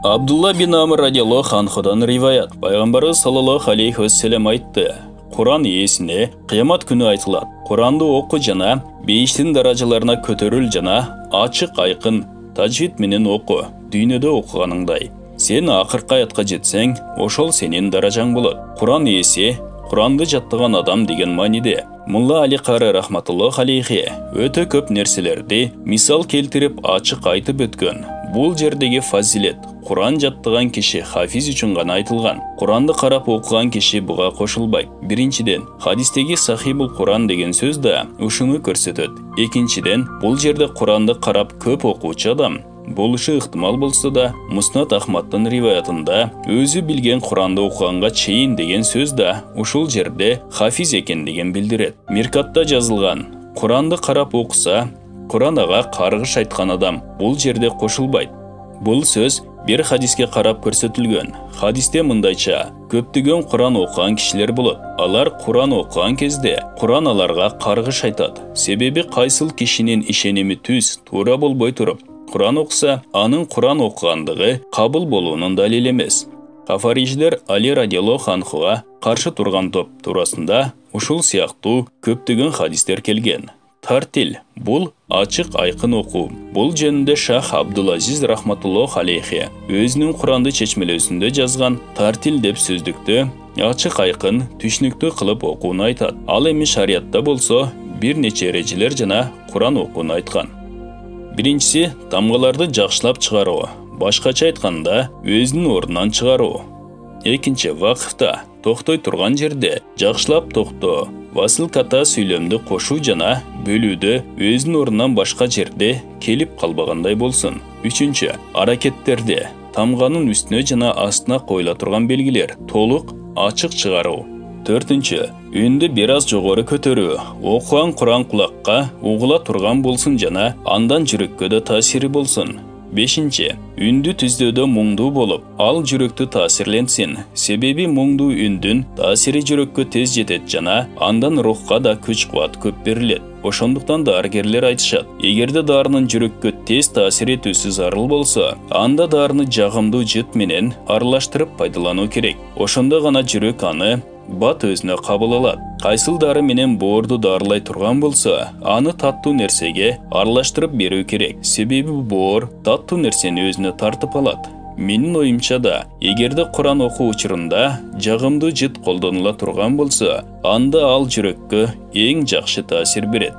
Abdullah bin Amr radiyallahu anhudan rivayat. Пайғамбарыбыз саллаллаху алейхи вассалам айтты: Құран иесіне қиямат күні айтылады. Құранды оқы жана бейіштің даражаларына көтеріл жана ашық айқын таджвид менен оқы. Дүйнөдө оқығаныңдай. Сен ақырқы аятқа жетсең, ошол сенин даражаң болот. Құран иесі Құранды жаттаған адам деген маниде. Мулла Али Қары рахматуллах алейхи өтө көп нерселерди мисал келтирип ачык айтып өткөн. Бул жердеги фазилет Құран жаттыған киши хафиз үчүн гана айтылган. Құранды карап окуган киши буга кошулбайт. Биринчиден, хадистеги сахибул Құран деген сөз да ушуну көрсөтөт. Экинчиден, бул жерде Құранды карап көп окуучу адам болушу ыктымал болсо да, Муснат Ахмадтын риваятында өзү билген Құранды окуганга чейин деген сөз да ушул жерде хафиз экендигин билдирет. Миркатта жазылган: Құранды карап окуса, Құран ага каргыш айткан адам бул жерде кошулбайт. Бул сөз бир хадиске карап көрсөтүлгөн. Хадисте мындайча: көптөгөн Құран окуган кишилер болот. Алар Құран окуган кезде Құран аларга каргыш айтат. Себеби кайсыл кишинин ишеними түз, туура болбой туруп Құран окуса, анын Құран окугандыгы кабыл болуунун далили эмес. Хафариждер Али радиаллаху анхуга каршы турган топ туурасында ушул сыяктуу көптөгөн хадистер келген. Тартил бул ачык айкын окуу. Бул жөнүндө Шах Абдулазиз рахматуллах алейхи өзүнүн Құранды чечмелөөсүндө жазган тартил деп сөздүктү ачык айкын түшүнүктүү кылып окууну айтат. Ал эми шариятта болсо бир нече эрежелер жана Құран окууну айткан. Биринчиси тамгаларды жакшылап чыгаруу, башкача айтканда өзүнүн ордунан чыгаруу. Экинчи, вакыфта токтой турган жерде жакшылап токтоо, васылката сүйлөмдү кошуу жана бөлүүдө өзүнүн ордунан башка жерде келип калбагандай болсун. Үчүнчү, аракеттерде тамганын үстүнө жана астына коюла турган белгилер толук ачык чыгаруу. Төртүнчү, үндү бир аз жогору көтөрүү, окуган Құран кулакка угула турган болсун жана андан жүрөккө да таасири болсун. Бешинчи, үндү түздөөдө муңдуу болуп, ал жүрөктү таасирлентсин. Себеби муңдуу үндүн таасири жүрөккө тез жетет жана андан рухка да күч-кубат көп берилет. Ошондуктан дарыгерлер айтышат: эгерде дарынын жүрөккө тез таасир этүүсү зарыл болсо, анда дарыны жагымдуу жыт менен аралаштырып пайдалануу керек. Ошондо гана жүрөк аны бат өзүнө кабыл алат. Кайсыл дары менен боорду дарылай турган болсо, аны таттуу нерсеге аралаштырып берүү керек. Себеби боор таттуу нерсени өзүнө тартып алат. Менин оюмча да, эгерде Құран окуу учурунда жагымдуу жыт колдонула турган болсо, анда ал жүрөккө эң жакшы таасир берет.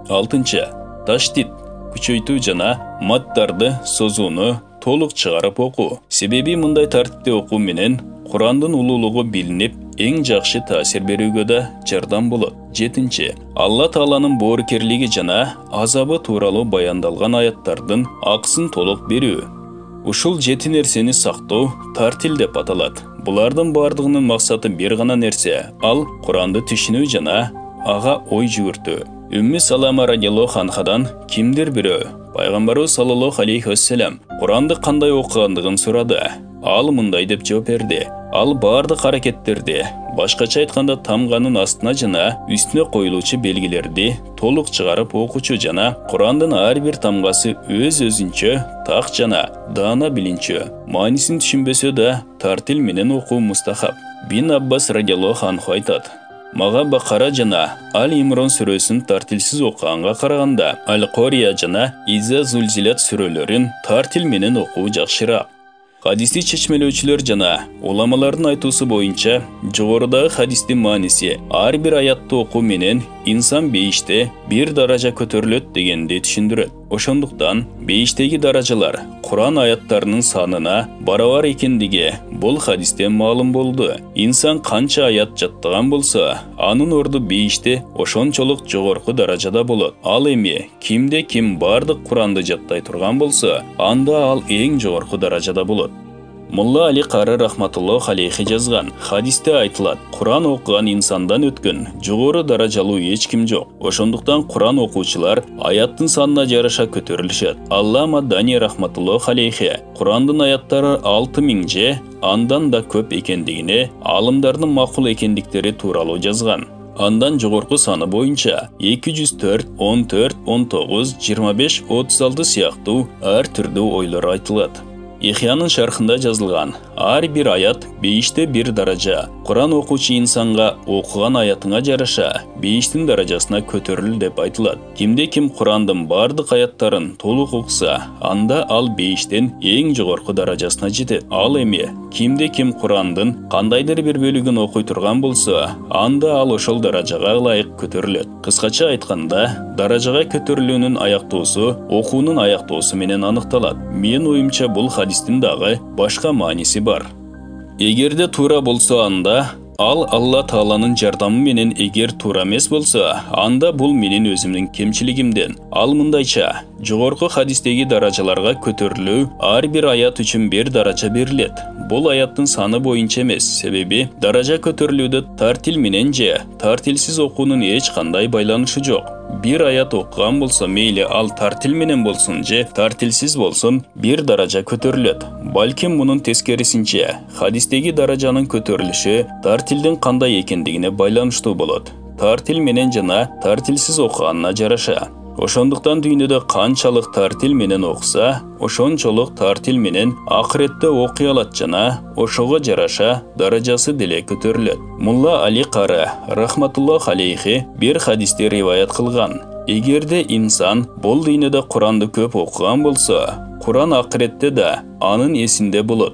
Алтынчы, таштит күчөйтүү жана маттарды созууну толук чыгарып окуу. Себеби мындай тартипте окуу менен Құрандын улуулугу билинип, эң жакшы таасир берүүгө да жардам болот. Жетинчи, Алла Тааланын боорукерлиги жана азабы тууралуу баяндалган аяттардын аксын толук берүү. Ушул жети нерсени сактоо тартил деп аталат. Булардын бардыгынын максаты бир гана нерсе, ал Құранды түшүнүү жана ага ой жүгүртүү. Үммү Салама радиаллаху анхадан кимдир бирөө Пайгамбарыбыз саллаллаху алейхи вассалам Құранды кандай окугандыгын сурады. Ал мындай деп жооп берди: ал бардык аракеттерди, башкача айтканда тамганын астына жана үстүнө коюлуучу белгилерди толук чыгарып окуучу жана Құрандын ар бир тамгасы өз-өзүнчө так жана даана билинчү. Маанисин түшүнбөсө да тартил менен окуу мустахаб. Бин Аббас радиаллаху анху айтат: мага Бакара жана Ал-Имрон сүрөсүн тартилсиз окуганга караганда Ал-Кория жана Иза Зулзилат сүрөлөрүн тартил менен окуу жакшыраак. Хадисти чечмелөөчүлөр жана уламалардын айтуусу боюнча, жогорудагы хадистин мааниси ар бир аятты окуу менен инсан бейиште бир даража көтөрүлөт дегенди түшүндүрөт. Ошондуктан бейиштеги даражалар Құран аяттарынын санына барабар экендиги бул хадистен маалым болду. Инсан канча аят жаттаган болсо, анын орду бейиште ошончолук жогорку даражада болот. Ал эми кимде ким бардык Құранды жаттай турган болсо, анда ал эң жогорку даражада болот. Мулла Али Қары рахматуллах алейхи жазган хадисте айтылат: Құран окуган инсандан өткөн жогору даражалуу эч ким жок. Ошондуктан Құран окуучулар аяттын санына жараша көтөрүлүшөт. Аллама Дани рахматуллах алейхи Құрандын аяттары 6000 же андан да көп экендигине алымдардын макул экендиктери тууралуу жазган. Андан жогорку саны боюнча 204, 14, 19, 25, 36 сыяктуу ар түрдүү ойлор айтылат. Ихьянын шархында жазылған. Ар bir аят бейіште bir даража. Құран оқушы инсанға оқыған аятыңа жараша бейіштің даражасына көтеріл деп айтылады. Кимде ким Құрандың бардық аяттарын толық оқыса, анда ал бейіштен ең жоғарғы даражасына жетеді. Ал эме, кимде ким Құрандың қандайдыр bir бөлігін оқи тұрған болса, анда ал ошол даражаға лайық көтеріледі. Қысқаша айтқанда, даражаға көтерілүүнүн аяктоосу окуунун аяктоосу менен аныкталат. Мен оюмча бул хадистин дагы башка мааниси бар. Эгерде туура болсо анда ал Алла Тааланын жардамы менен, эгер туура эмес болсо, анда бул менин өзүмдүн кемчилигимден. Ал мындайча, жогорку хадистеги даражаларга көтөрүлүү ар бир аят үчүн бир даража берилет. Бул аяттын саны боюнча эмес, себеби даража көтөрүлүүдө тартил менен же тартилсиз окуунун эч кандай байланышы жок. Bir аят окуган болсо, мейли ал тартил менен болсун же тартилсиз болсун, бир даража көтөрүлөт. Балким мунун тескерисинче, хадистеги даражанын көтөрүлүшү тартилдин кандай экендигине байланыштуу болот. Тартил менен жана тартилсиз окуганына жараша. Ошондуктан дүйнөдө канчалык тартил менен окуса, ошончолук тартил менен акыретте окуй алат жана ошого жараша даражасы деле көтөрүлөт. Мулла Али Кары рахматуллах алейхи бир хадисте риваят кылган. Эгерде инсан бул дүйнөдө Куранды көп окуган болсо, Куран акыретте да анын эсинде болот.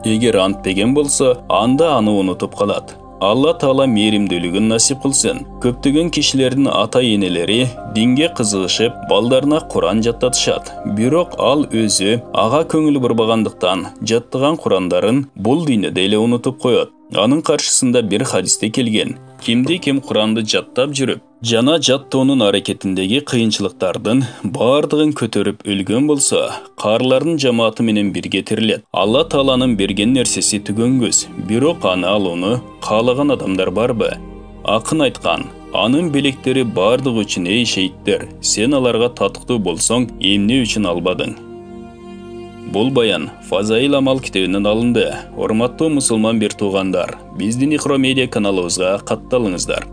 Эгер антпеген болсо, анда аны унутуп калат. Алла Таала мейримдүүлүгүн насип кылсын. Көптөгөн кишилердин ата-энелери динге кызыгышып, балдарына Куран жаттатышат. Бирок ал өзү ага көңүл бурбагандыктан жаттаган Курандарын бул дүйнөдө эле унутуп коет. Анын каршысында бир хадисте келген. Кимде ким Куранды жаттап жүрүп, жана жаттоонун аракетиндеги кыйынчылыктардын бардыгын көтөрүп өлгөн болсо, карлардын жамааты менен бирге тирилет. Алла Тааланын берген нерсеси түгөнгөс, бирок аны алууну каалаган адамдар барбы? Акын айткан, анын белектери бардыгы үчүн эй шейиттер, сен аларга татыктуу болсоң, эмне үчүн албадың? Бул баян Фазаил Амал китебинен алынды. Урматтуу мусулман бир туугандар, биздин Ихро медиа каналыбызга катталыңыздар.